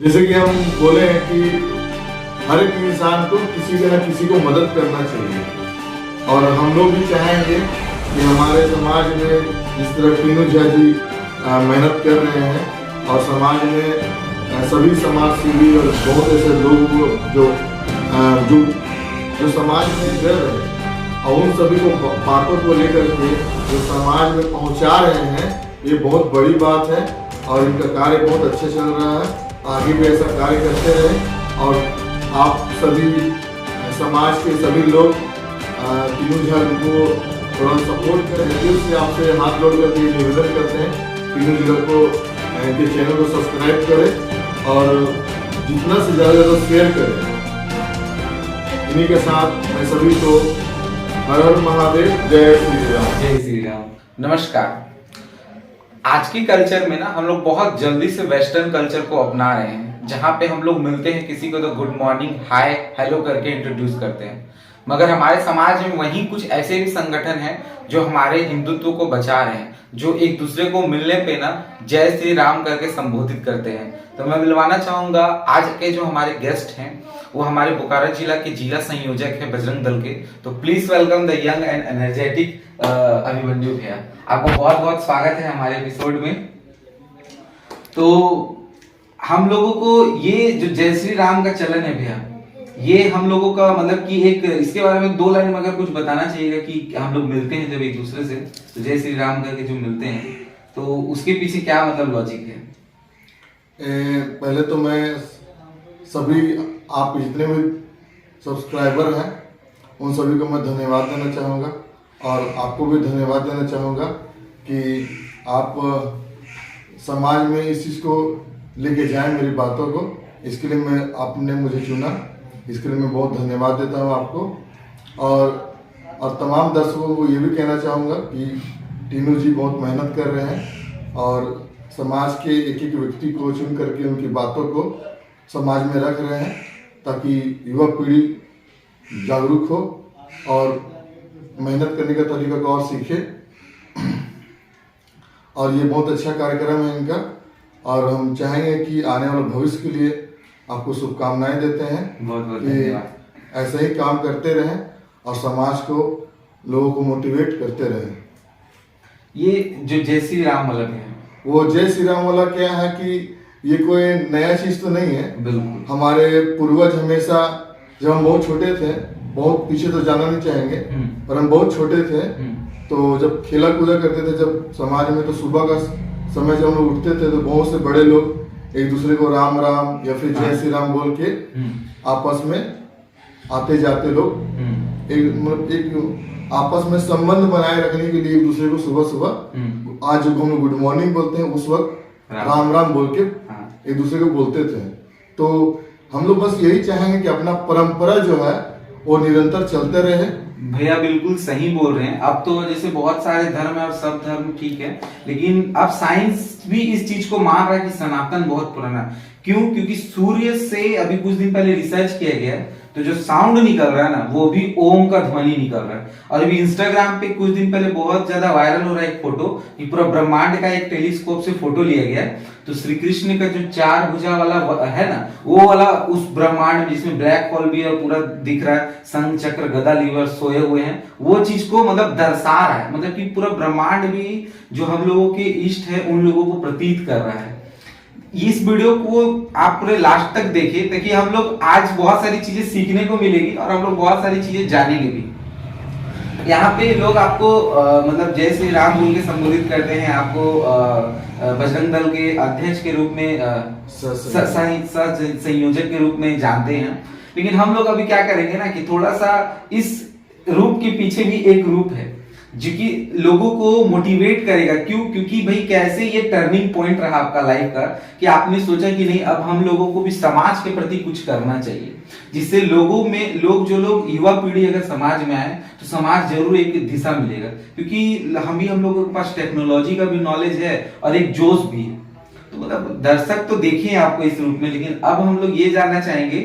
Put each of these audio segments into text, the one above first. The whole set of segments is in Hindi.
जैसे कि हम बोले हैं कि हर एक इंसान को किसी न किसी को मदद करना चाहिए, और हम लोग भी चाहेंगे कि हमारे समाज में जिस तरह टीनू झा जी मेहनत कर रहे हैं और समाज में सभी समाज सेवी और बहुत ऐसे लोग जो जो जो समाज में कर रहे हैं और उन सभी को बातों को लेकर के जो समाज में पहुंचा रहे हैं, ये बहुत बड़ी बात है और इनका कार्य बहुत अच्छा चल रहा है। आगे भी ऐसा कार्य करते रहें और आप सभी समाज के सभी लोग टीनू झा को थोड़ा सपोर्ट करें। दिल से आपसे हाथ जोड़ करके निवेदन करते हैं टीनू झा को इनके चैनल को सब्सक्राइब करें और जितना से ज़्यादा शेयर करें। इन्हीं के साथ मैं सभी को हर हर महादेव, जय श्री राम। जय श्री राम। नमस्कार। आज की कल्चर में ना हम लोग बहुत जल्दी से वेस्टर्न कल्चर को अपना रहे हैं, जहाँ पे हम लोग मिलते हैं किसी को तो गुड मॉर्निंग, हाय, हेलो करके इंट्रोड्यूस करते हैं। मगर हमारे समाज में वहीं कुछ ऐसे भी संगठन हैं जो हमारे हिंदुत्व को बचा रहे हैं, जो एक दूसरे को मिलने पे ना जय श्री राम करके संबोधित करते हैं। तो मैं मिलवाना चाहूंगा आज के जो हमारे गेस्ट हैं, वो हमारे बोकारो जिला के जिला संयोजक है बजरंग दल के। तो please welcome the young and energetic Abhimanyu भैया। आपको बहुत बहुत स्वागत है हमारे एपिसोड में। तो हम लोगों को ये जो जय श्री राम का चलन है भैया, ये हम लोगों का मतलब कि एक इसके बारे में 2 लाइन में अगर कुछ बताना चाहिएगा कि हम लोग मिलते हैं जब एक दूसरे से, तो जय श्री राम करके जो मिलते हैं, तो उसके पीछे क्या मतलब लॉजिक है? पहले तो मैं सभी आप जितने भी सब्सक्राइबर हैं उन सभी को मैं धन्यवाद देना चाहूँगा और आपको भी धन्यवाद देना चाहूँगा कि आप समाज में इस चीज़ को लेके जाएं, मेरी बातों को। इसके लिए आपने मुझे चुना, इसके लिए मैं बहुत धन्यवाद देता हूँ आपको। और तमाम दर्शकों को ये भी कहना चाहूँगा कि टीनू जी बहुत मेहनत कर रहे हैं और समाज के एक एक व्यक्ति को चुन करके उनकी बातों को समाज में रख रहे हैं, ताकि युवा पीढ़ी जागरूक हो और मेहनत करने का तरीका को और सीखे। और ये बहुत अच्छा कार्यक्रम है इनका, और हम चाहेंगे कि आने वाले भविष्य के लिए आपको शुभकामनाएं देते हैं। बहुत बहुत धन्यवाद। ऐसे ही काम करते रहें और समाज को, लोगों को मोटिवेट करते रहें। ये जो जय श्री राम वाला है, वो जय श्री राम वाला क्या है कि ये कोई नया चीज तो नहीं है। बिल्कुल। हमारे पूर्वज हमेशा, जब हम बहुत छोटे थे, बहुत पीछे तो जाना नहीं चाहेंगे, पर हम बहुत छोटे थे तो जब खेला कूदा करते थे, जब समाज में, तो सुबह का समय जब हम लोग उठते थे तो बहुत से बड़े लोग एक दूसरे को राम राम या फिर जय श्री राम बोल के आपस में आते जाते लोग एक आपस में संबंध बनाए रखने के लिए एक दूसरे को सुबह सुबह, आज जो हम लोग गुड मॉर्निंग बोलते हैं, उस वक्त राम राम बोल के एक दूसरे को बोलते थे। तो हम लोग बस यही चाहेंगे कि अपना परंपरा जो है वो निरंतर चलते रहे। भैया बिल्कुल सही बोल रहे हैं। अब तो जैसे बहुत सारे धर्म है और सब धर्म ठीक है, लेकिन अब साइंस भी इस चीज को मान रहा है कि सनातन बहुत पुराना है। क्यों? क्योंकि सूर्य से अभी कुछ दिन पहले रिसर्च किया गया, तो जो साउंड निकल रहा है ना, वो भी ओम का ध्वनि निकल रहा है। और अभी इंस्टाग्राम पे कुछ दिन पहले बहुत ज्यादा वायरल हो रहा है एक फोटो, कि पूरा ब्रह्मांड का एक टेलीस्कोप से फोटो लिया गया, तो श्री कृष्ण का जो 4 भुजा वाला है ना, वो वाला उस ब्रह्मांड में जिसमें ब्लैक होल भी है पूरा दिख रहा है, शंख चक्र गदा लीवर सोए हुए हैं, वो चीज को मतलब दर्शा रहा है। मतलब कि पूरा ब्रह्मांड भी जो हम लोगों के इष्ट है उन लोगों को प्रतीत कर रहा है। इस वीडियो को आप पूरे लास्ट तक देखिए, ताकि हम लोग आज बहुत सारी चीजें सीखने को मिलेगी और हम लोग बहुत सारी चीजें जानेंगे भी। यहाँ पे लोग आपको मतलब जय श्री राम बोल के संबोधित करते हैं, आपको बजरंग दल के अध्यक्ष के रूप में, संयोजक के रूप में जानते हैं। लेकिन हम लोग अभी क्या करेंगे ना, कि थोड़ा सा इस रूप के पीछे भी एक रूप है जो कि लोगों को मोटिवेट करेगा। क्यों? क्योंकि भाई कैसे ये टर्निंग पॉइंट रहा आपका लाइफ का, कि आपने सोचा कि नहीं, अब हम लोगों को भी समाज के प्रति कुछ करना चाहिए, जिससे लोगों में जो लोग युवा पीढ़ी अगर समाज में आए तो समाज जरूर एक दिशा मिलेगा। क्योंकि हम लोगों के पास टेक्नोलॉजी का भी नॉलेज है और एक जोश भी है। तो मतलब दर्शक तो देखिए आपको इस रूप में, लेकिन अब हम लोग ये जानना चाहेंगे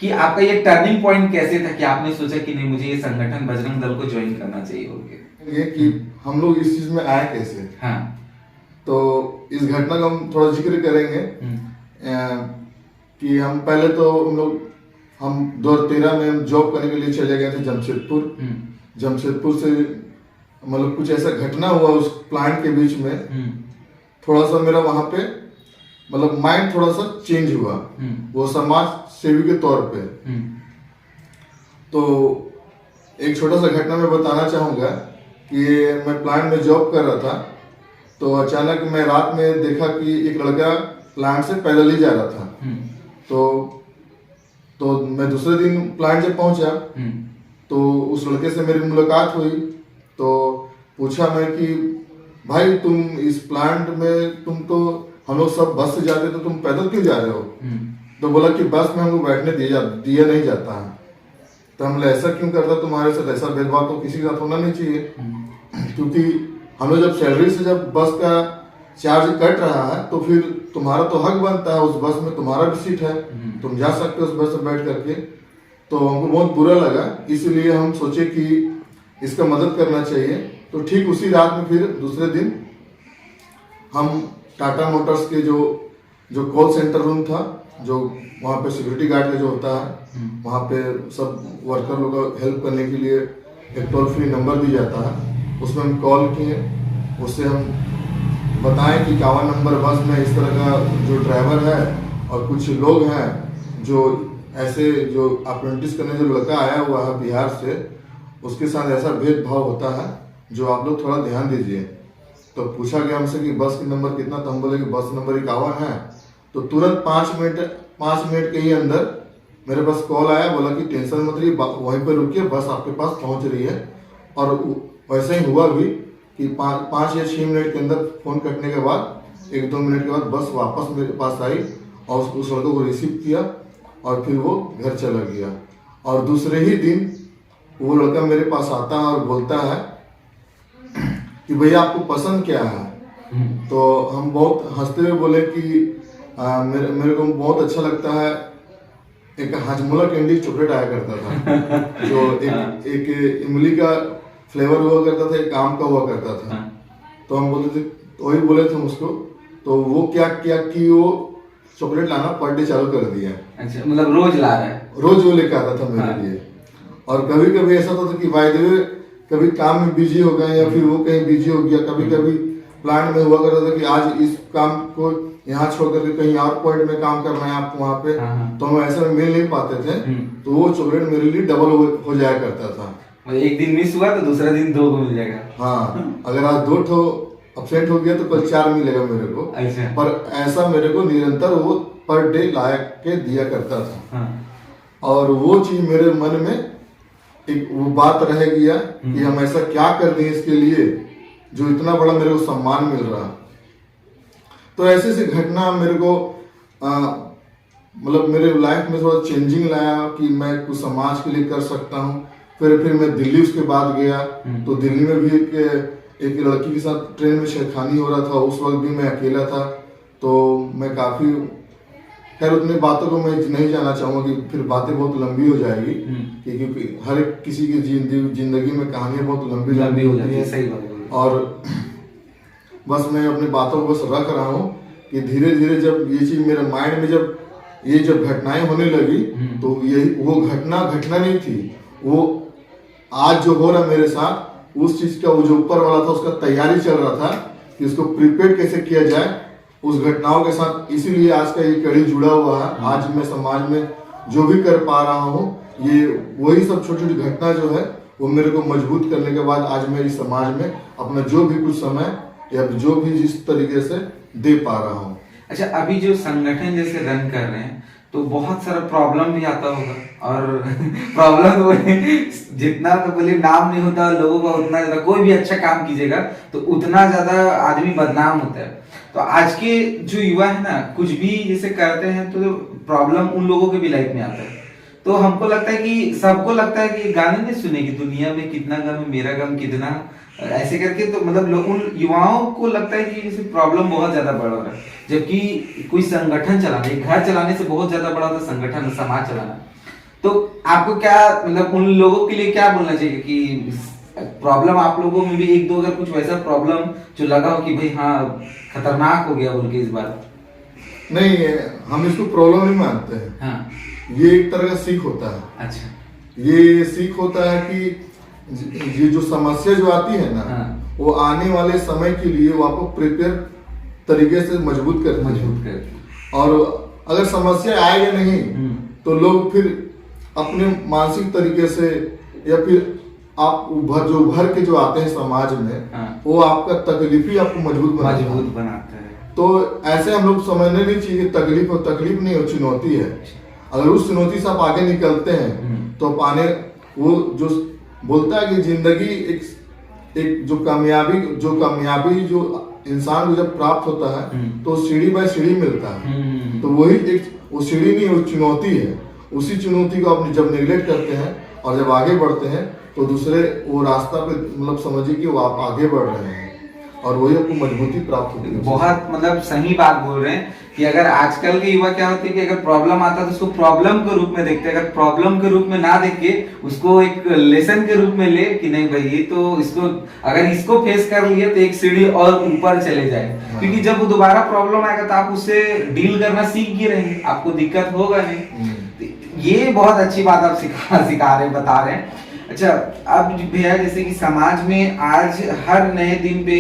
कि आपका ये टर्निंग पॉइंट कैसे था कि आपने सोचा कि नहीं, मुझे ये संगठन बजरंग दल को ज्वाइन करना चाहिए बोल के। ये कि हम लोग इस चीज में आए कैसे। हाँ। तो इस घटना का हम थोड़ा जिक्र करेंगे। कि हम पहले तो हम 2013 में हम जॉब करने के लिए चले गए थे जमशेदपुर। जमशेदपुर से मतलब कुछ ऐसा घटना हुआ उस प्लांट के बीच में, थोड़ा सा मेरा वहां पे मतलब माइंड थोड़ा सा चेंज हुआ, वो समाज सेवी के तौर पे। तो एक छोटा सा घटना मैं बताना चाहूंगा कि मैं प्लांट में जॉब कर रहा था, तो अचानक मैं रात में देखा कि एक लड़का प्लांट से पैदल ही जा रहा था। तो मैं दूसरे दिन प्लांट जब पहुंचा तो उस लड़के से मेरी मुलाकात हुई। तो पूछा मैं कि भाई तुम इस प्लांट में, तुम तो हम लोग सब बस से जाते तो तुम पैदल क्यों जा रहे हो? तो बोला कि बस में हमको बैठने दिया नहीं जाता है। तो हम ऐसा क्यों करता तुम्हारे साथ? ऐसा भेदभाव तो किसी के साथ होना नहीं चाहिए, क्योंकि हम लोग जब सैलरी से जब बस का चार्ज कट रहा है तो फिर तुम्हारा तो हक बनता है, उस बस में तुम्हारा भी सीट है, तुम जा सकते हो उस बस में बैठ करके। तो हमको बहुत बुरा लगा, इसलिए हम सोचे कि इसका मदद करना चाहिए। तो ठीक उसी रात में फिर दूसरे दिन हम टाटा मोटर्स के जो कॉल सेंटर रूम था, जो वहाँ पे सिक्योरिटी गार्ड का जो होता है, वहाँ पे सब वर्कर लोग को हेल्प करने के लिए एक टोल फ्री नंबर दी जाता है, उसमें हम कॉल किए। उससे हम बताएं कि 51 नंबर बस में इस तरह का जो ड्राइवर है और कुछ लोग हैं जो ऐसे जो अप्रेंटिस करने जो लड़का आया हुआ है बिहार से, उसके साथ ऐसा भेदभाव होता है, जो आप लोग थोड़ा ध्यान दीजिए। तो पूछा गया हमसे कि बस का नंबर कितना, तो हम बोले कि बस नंबर 51 है। तो तुरंत 5 मिनट के ही अंदर मेरे पास कॉल आया, बोला कि टेंशन मत रहिए, वहीं पर रुकिए, बस आपके पास पहुंच रही है। और वैसे ही हुआ भी कि 5 या 6 मिनट के अंदर फोन कटने के बाद 1-2 मिनट के बाद बस वापस मेरे पास आई और उस लड़के को रिसीव किया और फिर वो घर चला गया। और दूसरे ही दिन वो लड़का मेरे पास आता है और बोलता है कि भैया आपको पसंद क्या है? तो हम बहुत हंसते हुए बोले कि मेरे को बहुत अच्छा लगता है, एक हाजमोला कैंडी चॉकलेट आया करता था जो एक इमली का फ्लेवर हुआ करता था, एक आम का हुआ करता था। तो हम बोले थे, वही बोले थे उसको, तो वो क्या किया कि वो चॉकलेट लाना पर डे चालू कर दिया। अच्छा, मतलब रोज ला रहा है? रोज वो लेके आता था मेरे लिए। और कभी कभी ऐसा होता था कि बाय द वे कभी काम में बिजी हो गए या फिर वो कहीं बिजी हो गया, कभी कभी प्लांट में हुआ करता था कि आज इस काम को यहाँ छोड़ करके कहीं और पॉइंट में काम करना है आपको वहाँ पे, तो हम ऐसा मिल नहीं पाते थे। तो वो चॉकलेट मेरे लिए डबल हो जाया करता था। एक दिन मिस हुआ तो दूसरा दिन 2 को मिल जाएगा। हाँ, अगर आज 2 ठो अपसेंट हो गया तो कल 4 मिलेगा मेरे को। अच्छा। पर ऐसा मेरे को निरंतर वो पर डे ला के दिया करता था। और वो चीज मेरे मन में एक वो बात रह गया कि हम ऐसा क्या कर दें इसके लिए जो इतना बड़ा मेरे को सम्मान मिल रहा। तो ऐसी सी घटना मेरे को मतलब मेरे लाइफ में थोड़ा चेंजिंग लाया कि मैं कुछ समाज के लिए कर सकता हूँ। फिर मैं दिल्ली उसके बाद गया, तो दिल्ली में भी एक लड़की के साथ ट्रेन में छेड़खानी हो रहा था। उस वक्त भी मैं अकेला था, तो मैं काफी, खैर उतनी बातों को मैं नहीं जाना चाहूंगा कि फिर बातें बहुत लंबी हो जाएगी, क्योंकि हर एक किसी की जिंदगी में कहानियां बहुत लंबी हो जाती है। सही बात है। और बस मैं अपनी बातों को बस रख रहा हूँ कि धीरे धीरे जब ये चीज मेरे माइंड में जब ये जब घटनाएं होने लगी, तो यही वो घटना नहीं थी, वो आज जो हो रहा मेरे साथ, उस चीज का वो जो ऊपर वाला था उसका तैयारी चल रहा था कि उसको प्रिपेयर कैसे किया जाए उस घटनाओं के साथ। इसीलिए आज का ये कड़ी जुड़ा हुआ है। आज मैं समाज में जो भी कर पा रहा हूँ, ये वही सब छोटी छोटी घटना जो है वो मेरे को मजबूत करने के बाद आज मैं इस समाज में अपना जो भी कुछ समय या जो भी जिस तरीके से दे पा रहा हूँ। अच्छा, अभी जो संगठन जैसे रन कर रहे हैं तो बहुत सारा प्रॉब्लम भी आता होगा, और प्रॉब्लम तो जितना तो बोले नाम नहीं होता लोगों का, उतना ज्यादा कोई भी अच्छा काम कीजिएगा तो उतना ज्यादा आदमी बदनाम होता है। तो आज के जो युवा है ना, कुछ भी जैसे करते हैं तो प्रॉब्लम उन लोगों के भी लाइफ में आता है। तो हमको लगता है कि सबको लगता है कि गाने नहीं सुने कि दुनिया में कितना गम है, मेरा गम कितना, ऐसे करके। तो मतलब उन युवाओं को लगता है कि जैसे प्रॉब्लम बहुत ज्यादा बढ़ रहा है, जबकि कोई संगठन चलाना, एक घर चलाने से बहुत ज्यादा बड़ा होता है संगठन, समाज चलाना। तो आपको क्या मतलब उन लोगों के लिए क्या बोलना चाहिए कि प्रॉब्लम आप लोगों में भी 1-2 अगर कुछ वैसा प्रॉब्लम जो लगा हो कि भाई हाँ खतरनाक हो गया बोल के इस बार? नहीं, हम इसको प्रॉब्लम नहीं मानते हैं। हाँ। ये एक तरह का सीख होता है। अच्छा। ये सीख होता है कि ये जो समस्या जो आती है ना, हाँ। वो आने वाले समय के लिए वो आपको प्रिपेयर तरीके से मजबूत करती है। और अगर समस्या आएगा नहीं तो लोग फिर अपने मानसिक तरीके से या फिर आप उभर के जो आते हैं समाज में, हाँ। वो आपका तकलीफ ही आपको मजबूत बनाता है। तो ऐसे हम लोग समझने नहीं चाहिए कि तकलीफ नहीं हो, चुनौती है। अगर उस चुनौती से आप आगे निकलते हैं तो पाने वो जो बोलता है कि जिंदगी एक जो कामयाबी जो इंसान को जब प्राप्त होता है तो सीढ़ी बाय सीढ़ी मिलता है। तो वही एक वो सीढ़ी नहीं, वो चुनौती है। उसी चुनौती को आप जब नेगलेक्ट करते हैं और जब आगे बढ़ते हैं तो दूसरे वो रास्ता पे मतलब समझिए कि वो आप आगे बढ़ रहे हैं और वही आपको मजबूती प्राप्त होती है। बहुत मतलब सही बात बोल रहे हैं कि अगर आजकल के युवा क्या होते हैं कि अगर प्रॉब्लम आता है तो उसको प्रॉब्लम के रूप में देखते हैं। अगर प्रॉब्लम के रूप में ना देख के उसको एक लेसन के रूप में ले कि नहीं भाई ये तो अगर इसको फेस कर लिया तो एक सीढ़ी और ऊपर चले जाए। क्योंकि जब वो दोबारा प्रॉब्लम आएगा तो आप उससे डील करना सीख ही रहेंगे, आपको दिक्कत होगा नहीं। ये बहुत अच्छी बात आप सिखा रहे बता रहे हैं। अच्छा, अब भैया जैसे कि समाज में आज हर नए दिन पे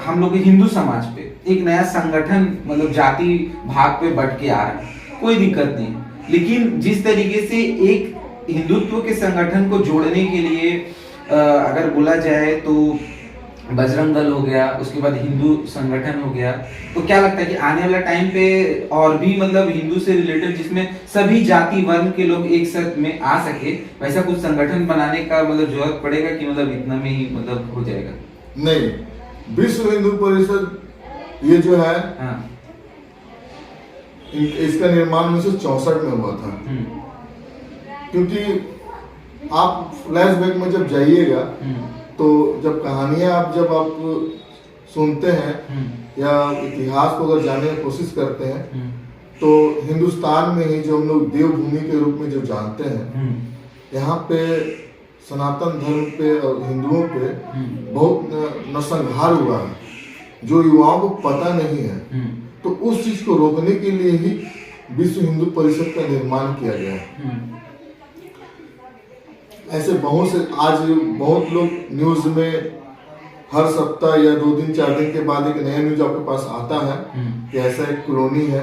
हम लोग हिंदू समाज पे एक नया संगठन मतलब जाति भाग पे बढ़ के आ रहा है, कोई दिक्कत नहीं। लेकिन जिस तरीके से एक हिंदुत्व के संगठन को जोड़ने के लिए अगर बोला जाए तो बजरंग दल हो गया, उसके बाद हिंदू संगठन हो गया, तो क्या लगता है कि आने वाला टाइम पे और भी मतलब हिंदू से रिलेटेड जिसमें सभी जाति वर्ण के लोग एक साथ में आ सके, वैसा कुछ संगठन बनाने का मतलब जरूरत पड़ेगा कि मतलब इतना में ही मतलब हो जाएगा? नहीं, विश्व हिंदू परिषद ये जो है, हाँ। इसका निर्माण 1964 में हुआ था। क्योंकि आप फ्लैशबैक में जब जाइएगा तो जब कहानियां आप सुनते हैं या इतिहास को अगर जानने की कोशिश करते हैं तो हिंदुस्तान में ही जो हम लोग देवभूमि के रूप में जो जानते हैं, यहाँ पे सनातन धर्म पे और हिंदुओं पे बहुत नरसंहार हुआ है जो युवाओं को पता नहीं है। तो उस चीज को रोकने के लिए ही विश्व हिंदू परिषद का निर्माण किया गया है। ऐसे आज बहुत लोग न्यूज में हर सप्ताह या 2 दिन 4 दिन के बाद एक नया न्यूज आपके पास आता है कि ऐसा एक कॉलोनी है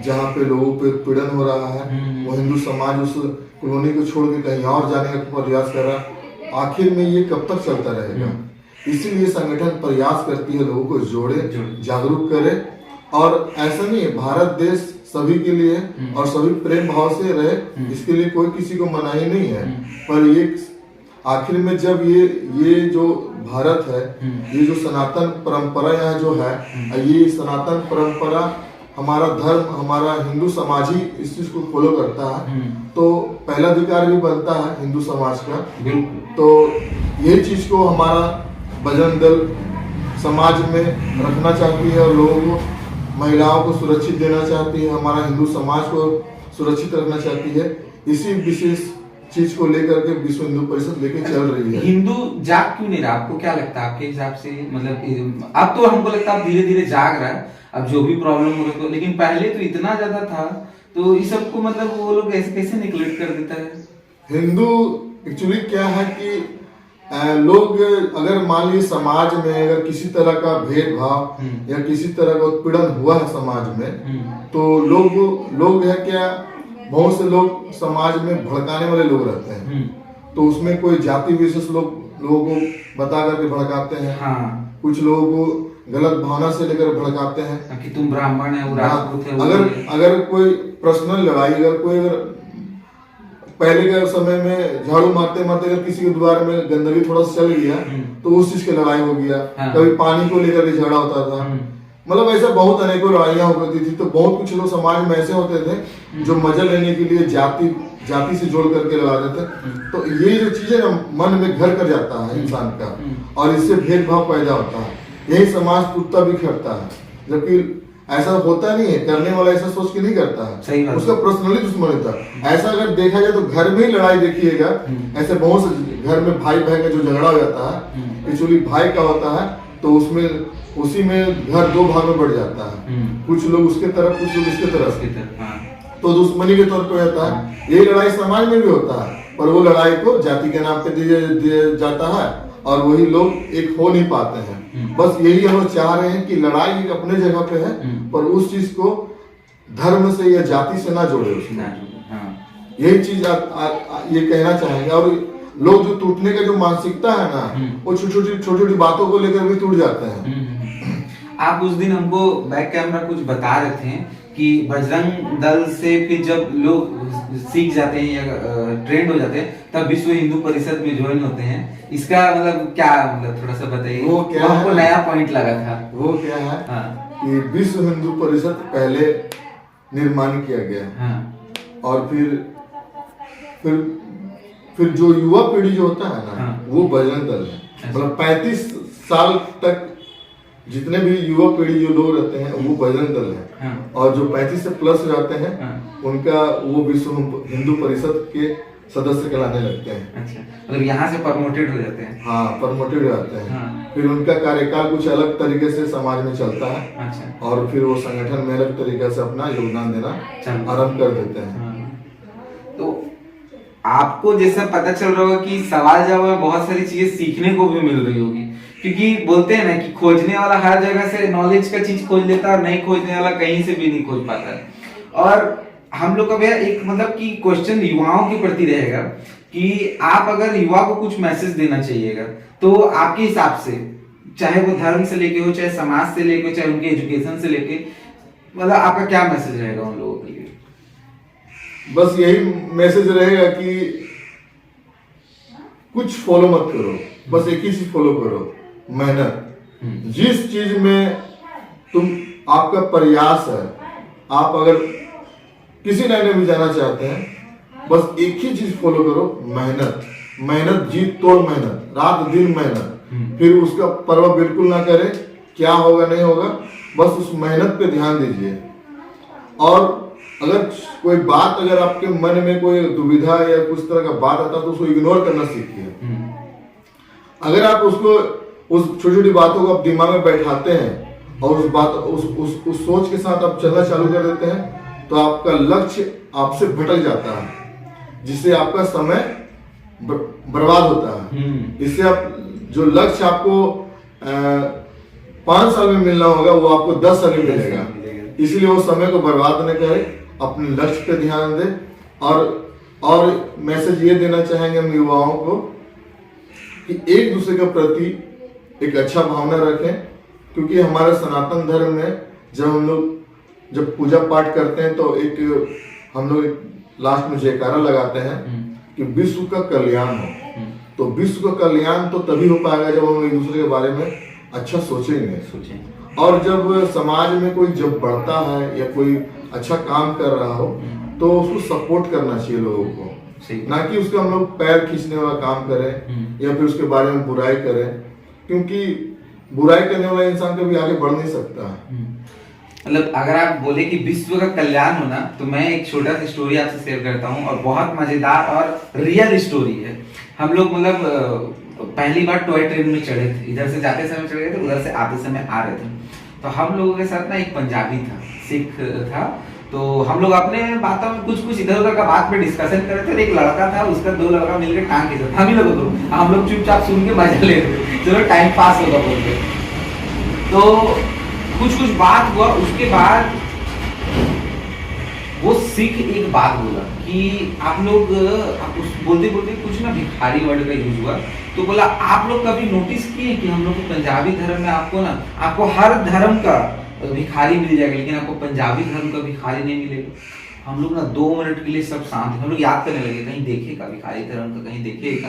जहाँ पे लोगों पे पीड़न हो रहा है। वो हिंदू समाज उस कॉलोनी को छोड़ के कहीं और जाने का प्रयास कर रहा है। आखिर में ये कब तक चलता रहेगा? इसीलिए संगठन प्रयास करती है लोगों को जोड़े, जागरूक करे। और ऐसा नहीं है, भारत देश सभी के लिए और सभी प्रेम भाव से रहे, इसके लिए कोई किसी को मनाही नहीं है। पर ये आखिर में जब ये जो भारत है, ये जो सनातन परंपरा यहाँ जो है, ये सनातन परंपरा हमारा धर्म, हमारा हिंदू समाज ही इस चीज को फॉलो करता है, तो पहला अधिकार भी बनता है हिंदू समाज का। तो यही चीज को हमारा बजरंग दल समाज में रखना चाहती है और लोगों को, महिलाओं को सुरक्षित देना चाहती है, हमारा हिंदू समाज को सुरक्षित रखना चाहती है। इसी विशेष चीज को लेकर के विश्व हिंदू परिषद लेके चल रही है। हिंदू जाग क्यों नहीं रहा? आपको क्या लगता है आपके हिसाब से? मतलब अब तो हमको लगता है धीरे धीरे जाग रहा है, अब जो भी प्रॉब्लम हो रहा है, लेकिन पहले तो इतना ज्यादा था। तो इस सबको मतलब वो लोग कैसे निगलेक्ट कर देता है? हिंदू एक्चुअली क्या है कि लोग अगर मान लीजिए समाज में अगर किसी तरह का भेदभाव या किसी तरह का उत्पीड़न हुआ है समाज में, तो लोग है क्या, बहुत से लोग समाज में भड़काने वाले लोग रहते हैं। तो उसमें कोई जाति विशेष लोगों को बता करके भड़काते हैं। हाँ। कुछ लोगों को गलत भावना से लेकर भड़काते हैं कि तुम ब्राह्मण है, वो राजपूत है। अगर कोई पर्सनल लड़ाई, अगर पहले के समय में झाड़ू मारते मारते अगर किसी के द्वार में गंदगी थोड़ा सा चल गया तो उस चीज की लड़ाई हो गया। हाँ। कभी पानी को लेकर के झगड़ा होता था। मतलब ऐसा बहुत अनेकों लड़ाइयाँ होती थी। तो बहुत कुछ लोग समाज में ऐसे होते थे जो मजा लेने के लिए जाति से जोड़ करके लड़ा देते। तो ये जो चीजें ना मन में घर कर जाता है इंसान का, और इससे भेदभाव पैदा होता है। यही समाज टूटता भी खटता है, जबकि ऐसा होता नहीं है। करने वाला ऐसा सोच के नहीं करता है, उसका पर्सनली दुश्मन होता है। ऐसा अगर देखा जाए तो घर में ही लड़ाई देखिएगा, ऐसे बहुत से घर में भाई भाई का जो झगड़ा हो जाता है, एक्चुअली भाई का होता है, तो उसमें उसी में घर दो भाग में बढ़ जाता है, कुछ लोग उसके तरफ, कुछ लोग इसके तरफ। हाँ। तो दुश्मनी के तौर पे होता है। ये लड़ाई समाज में भी होता है, पर वो लड़ाई को जाति के नाम पे दिया जाता है और वही लोग एक हो नहीं पाते हैं। बस यही हम लोग चाह रहे हैं कि लड़ाई एक अपने जगह पे है, पर उस चीज को धर्म से या जाति से ना जोड़े उसमें। यही चीज ये कहना चाहेंगे। और लोग जो टूटने का जो मानसिकता है ना, वो छोटी छोटी बातों को लेकर भी टूट जाते हैं। आप उस दिन हमको बैक कैमरा कुछ बता रहे थे कि बजरंग दल से फिर जब लोग सीख जाते हैं या ट्रेंड हो जाते हैं तब विश्व हिंदू परिषद में ज्वाइन होते हैं। इसका मतलब क्या, मतलब थोड़ा सा बताइए। वो क्या है, हमको नया पॉइंट लगा था। वो क्या है कि विश्व हिंदू परिषद पहले निर्माण किया गया, और फिर जो युवा पीढ़ी जो होता है ना, वो बजरंग दल है। मतलब 35 साल तक जितने भी युवा पीढ़ी जो लोग रहते हैं वो बजरंग दल है। और जो 35 से प्लस रहते हैं उनका वो विश्व हिंदू परिषद के सदस्य कहलाने लगते हैं। अच्छा, मतलब यहाँ से प्रमोटेड हो जाते हैं। हाँ, प्रमोटेड हो जाते हैं। फिर उनका कार्यकाल कुछ अलग तरीके से समाज में चलता है। अच्छा। और फिर वो संगठन में अलग तरीके से अपना योगदान देना आरंभ कर देते हैं। तो आपको जैसा पता चल रहा होगा कि सवाल जवाब में बहुत सारी चीजें सीखने को भी मिल रही होगी, क्योंकि बोलते हैं ना कि खोजने वाला हर जगह से नॉलेज का चीज खोज लेता है और नहीं खोजने वाला कहीं से भी नहीं खोज पाता है। और हम लोग का भैया एक मतलब कि क्वेश्चन युवाओं के प्रति रहेगा कि आप अगर युवा को कुछ मैसेज देना चाहिएगा तो आपके हिसाब से, चाहे वो धर्म से लेके हो, चाहे समाज से लेके हो, चाहे उनके एजुकेशन से लेके, मतलब आपका क्या मैसेज रहेगा उन लोगों के लिए? बस यही मैसेज रहेगा कि कुछ फॉलो मत करो, बस एक ही चीज फॉलो करो, मेहनत। जिस चीज में आपका प्रयास है, आप अगर किसी लाइन में भी जाना चाहते हैं, बस एक ही चीज फॉलो करो, मेहनत। मेहनत, जीत तोड़ मेहनत, रात दिन मेहनत। फिर उसका परवाह बिल्कुल ना करें क्या होगा नहीं होगा, बस उस मेहनत पे ध्यान दीजिए। और अगर कोई बात, अगर आपके मन में कोई दुविधा या कुछ तरह का बात आता है तो उसको इग्नोर करना सीखिए। अगर आप उसको, उस छोटी छोटी बातों को आप दिमाग में बैठाते हैं और उस सोच के साथ आप चलना चालू कर देते हैं तो आपका लक्ष्य आपसे भटक जाता है, जिससे आपका समय बर्बाद होता है। इससे आप जो लक्ष्य आपको 5 साल में मिलना होगा वो आपको 10 साल में मिलेगा। इसलिए वो समय को बर्बाद न करें, अपने लक्ष्य पे ध्यान दें। और मैसेज ये देना चाहेंगे हम युवाओं को कि एक दूसरे के प्रति एक अच्छा भावना रखें, क्योंकि हमारे सनातन धर्म में जब पूजा पाठ करते हैं तो हम लोग लास्ट में जयकारा लगाते हैं कि विश्व का कल्याण हो। तो विश्व का कल्याण तो तभी हो पाएगा जब हम एक दूसरे के बारे में अच्छा सोचेंगे। और जब समाज में कोई जब बढ़ता है या कोई अच्छा काम कर रहा हो तो उसको सपोर्ट करना चाहिए लोगों को, ना कि उसका हम लोग पैर खींचने वाला काम करें या फिर उसके बारे में बुराई करें, क्योंकि बुराई करने वाला इंसान कभी आगे बढ़ नहीं सकता। मतलब अगर आप बोले कि विश्व का कल्याण होना, तो मैं एक छोटा सा स्टोरी आपसे शेयर करता हूँ और बहुत मजेदार और रियल स्टोरी है। हम लोग मतलब पहली बार टॉय ट्रेन में चढ़े थे, इधर से जाते समय चढ़े थे, उधर से आते समय आ रहे थे। तो हम लोगों के साथ ना एक पंजाबी था, सिख था। तो हम लोग अपने बातों में कुछ इधर उधर का बात पे डिस्कशन कर रहे थे। एक लड़का था, उसका 2 लड़का मिलकर टांग के हम ही लोग तो हम लोग चुपचाप सुन के मजा ले रहे थे, चलो टाइम पास होगा बोल के। तो कुछ बात हुआ, उसके बाद वो सिख एक बात बोला कि आप लोग बोलते कुछ ना भिखारी वर्ड का यूज हुआ। तो बोला आप लोग कभी नोटिस किए कि हम लोग के पंजाबी धर्म में आपको हर धर्म का भिखारी मिल जाएगा, लेकिन आपको पंजाबी धर्म का भिखारी नहीं मिलेगा। हम लोग ना 2 मिनट के लिए सब शांत, हम लोग याद करने लगे कहीं देखेगा भिखारी धर्म का, कहीं देखेगा।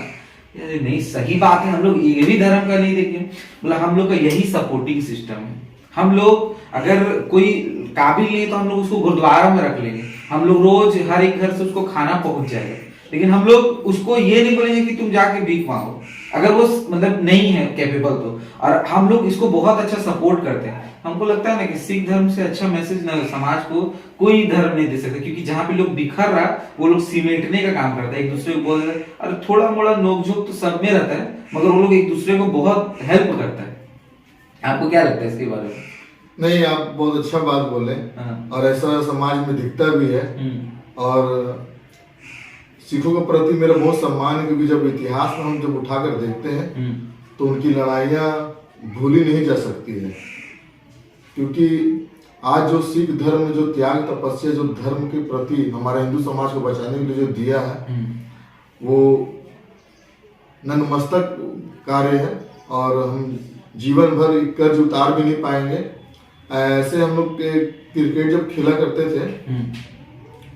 नहीं, सही बात है, हम लोग एक भी धर्म का नहीं देखेंगे। बोला हम लोग का यही सपोर्टिंग सिस्टम है। हम लोग अगर कोई काबिल नहीं तो हम लोग उसको गुरुद्वारा में रख लेंगे, हम लोग रोज हर एक घर से उसको खाना पहुंच जाएगा, लेकिन हम लोग उसको ये नहीं बोलेंगे कि तुम जाके भीख मांगो अगर वो मतलब नहीं है कैपेबल तो। और हम लोग इसको बहुत अच्छा सपोर्ट करते हैं। हमको लगता है ना कि सिख धर्म से अच्छा मैसेज ना समाज को कोई धर्म नहीं दे सकता, क्योंकि जहाँ पे लोग बिखर रहा वो लोग सिमेटने का काम करता है, एक दूसरे को बोल रहे हैं। और थोड़ा मोड़ा नोकझोंक तो सब में रहता है, मगर वो लोग एक दूसरे को बहुत हेल्प करता है। आपको क्या लगता है इसके बारे में? नहीं, आप बहुत अच्छा बात बोले। हाँ। और ऐसा समाज में दिखता भी है। और सिखों के प्रति मेरा बहुत सम्मान है, क्योंकि जब इतिहास में हम जब उठाकर देखते हैं तो उनकी लड़ाइयाँ भूली नहीं जा सकती है। क्योंकि आज जो सिख धर्म में जो त्याग तपस्या जो धर्म के प्रति हमारे हिंदू समाज को बचाने के लिए जो दिया है वो नतमस्तक कार्य है, और हम जीवन भर कर्ज उतार भी नहीं पाएंगे। ऐसे हम लोग क्रिकेट जब खेला करते थे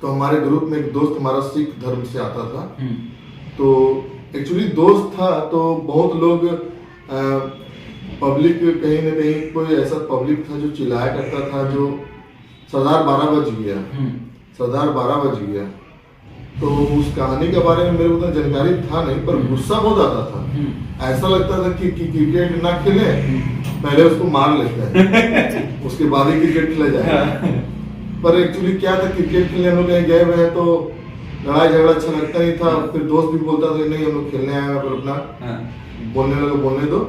तो हमारे ग्रुप में एक दोस्त हमारा सिख धर्म से आता था। तो एक्चुअली दोस्त था, तो बहुत लोग पब्लिक कहीं ना कहीं कोई ऐसा पब्लिक था जो चिल्लाया करता था, जो सरदार 12 बज गया, सरदार 12 बज गया। तो उस कहानी के बारे में मेरे को उतना जानकारी था नहीं, पर गुस्सा बहुत आता था। ऐसा लगता था कि क्रिकेट ना खेले, पहले उसको मार लेते हैं उसके बाद ही क्रिकेट खेला जाए। पर एक्चुअली क्या था, क्रिकेट खेलने हम लोग कहीं गए हुए हैं तो लड़ाई झगड़ा अच्छा लगता नहीं था। फिर दोस्त भी बोलता था नहीं हम लोग खेलने आए हैं, पर अपना बोलने लगे बोलने दो।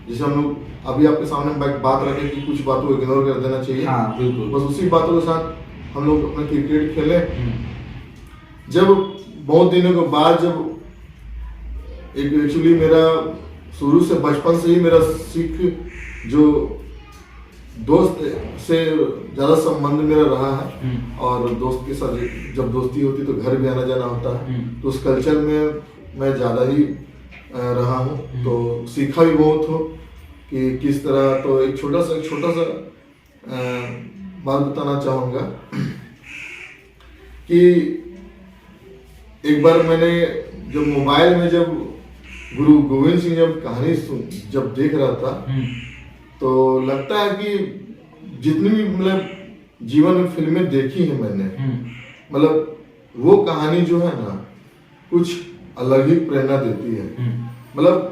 जैसे हम लोग अभी आपके सामने बात रखें कि कुछ बातों को इग्नोर कर देना चाहिए। हाँ, बिल्कुल। बस उसी बातों के साथ हम लोग अपना क्रिकेट खेले। जब बहुत दिनों के बाद जब एक एक्चुअली मेरा शुरू से बचपन से ही मेरा सिख जो दोस्त से ज्यादा संबंध मेरा रहा है, और दोस्त के साथ जब दोस्ती होती तो घर भी आना जाना होता है, तो उस कल्चर में मैं ज्यादा ही रहा हूँ। तो सीखा भी बहुत हूँ कि किस तरह। तो एक छोटा सा बात बताना चाहूँगा कि एक बार मैंने जब मोबाइल में जब गुरु गोविंद सिंह जब कहानी जब देख रहा था तो लगता है कि जितनी भी मतलब जीवन में फिल्में देखी हैं मैंने, मतलब वो कहानी जो है ना कुछ अलग ही प्रेरणा देती है। मतलब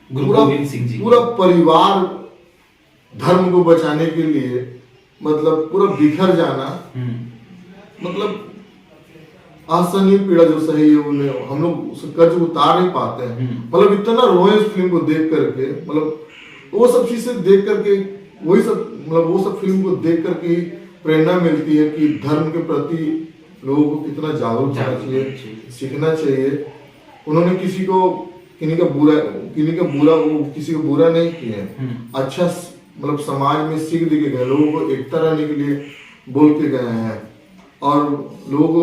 पूरा परिवार धर्म को बचाने के लिए मतलब पूरा बिखर जाना, मतलब असहनीय पीड़ा जो सही है उन्हें हम लोग उस कर्ज उतार नहीं पाते हैं। मतलब इतना रोए उस फिल्म को देख करके, मतलब वो सब चीजें देख करके वही सब मतलब वो सब फिल्म को देख करके ही प्रेरणा मिलती है कि धर्म के प्रति लोगों को कितना जागरूक होना चाहिए, सीखना चाहिए। उन्होंने किसी का बुरा वो किसी को बुरा नहीं किया, अच्छा मतलब समाज में सीख दे के गए, लोगों को एकता रहने के लिए बोल के गए हैं, और लोगों को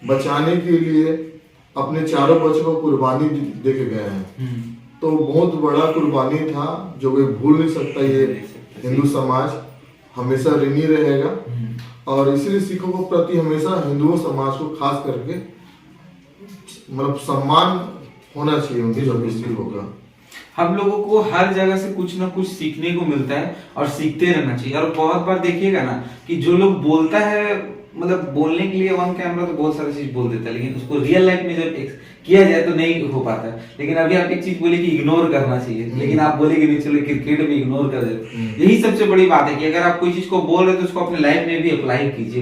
बचाने के लिए अपने चारों बच्चों को कुर्बानी दे के गए हैं। तो बहुत बड़ा कुर्बानी था जो कोई भूल नहीं सकता। ये हिंदू समाज हमेशा ऋणी रहेगा, और इसीलिए सिखों के प्रति हमेशा हिंदुओं समाज को खास करके मतलब सम्मान होना चाहिए उनके जो भी सिखों का। हम लोगों को हर जगह से कुछ ना कुछ सीखने को मिलता है और सीखते रहना चाहिए। और बहुत बार देखिएगा ना कि जो लोग बोलता है मतलब बोलने के लिए ऑन कैमरा तो बहुत सारी चीज बोल देता है, लेकिन उसको रियल लाइफ में जब किया जाए तो नहीं हो पाता है। लेकिन अभी आप एक चीज बोले कि इग्नोर करना चाहिए, लेकिन आप बोले कि नहीं चलो क्रिकेट में इग्नोर कर देते। यही सबसे बड़ी बात है कि अगर आप कोई चीज को बोल रहे हैं तो उसको अपने लाइफ में भी अप्लाई कीजिए।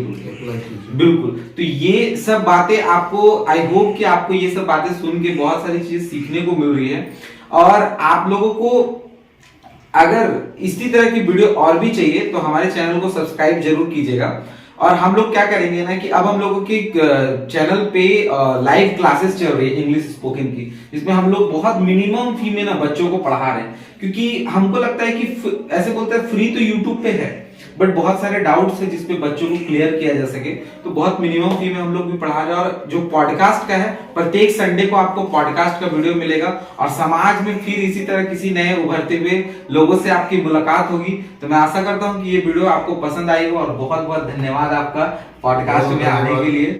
बिल्कुल। तो ये सब बातें आपको, आई होप कि आपको ये सब बातें सुन के बहुत सारी चीज सीखने को मिल रही है। और आप लोगों को अगर इसी तरह की वीडियो और भी चाहिए तो हमारे चैनल को सब्सक्राइब जरूर कीजिएगा। और हम लोग क्या करेंगे ना कि अब हम लोगों के चैनल पे लाइव क्लासेस चल रही है इंग्लिश स्पोकन की, जिसमें हम लोग बहुत मिनिमम फी में ना बच्चों को पढ़ा रहे हैं। क्योंकि हमको लगता है कि ऐसे बोलते हैं फ्री तो यूट्यूब पे है, बट बहुत सारे डाउट्स है जिसपे बच्चों को क्लियर किया जा सके, तो बहुत मिनिमम फी में हम लोग भी पढ़ा रहे हैं। और जो पॉडकास्ट का है, प्रत्येक संडे को आपको पॉडकास्ट का वीडियो मिलेगा, और समाज में फिर इसी तरह किसी नए उभरते हुए लोगों से आपकी मुलाकात होगी। तो मैं आशा करता हूँ कि ये वीडियो आपको पसंद आई हो, और बहुत बहुत धन्यवाद आपका पॉडकास्ट में आने के लिए।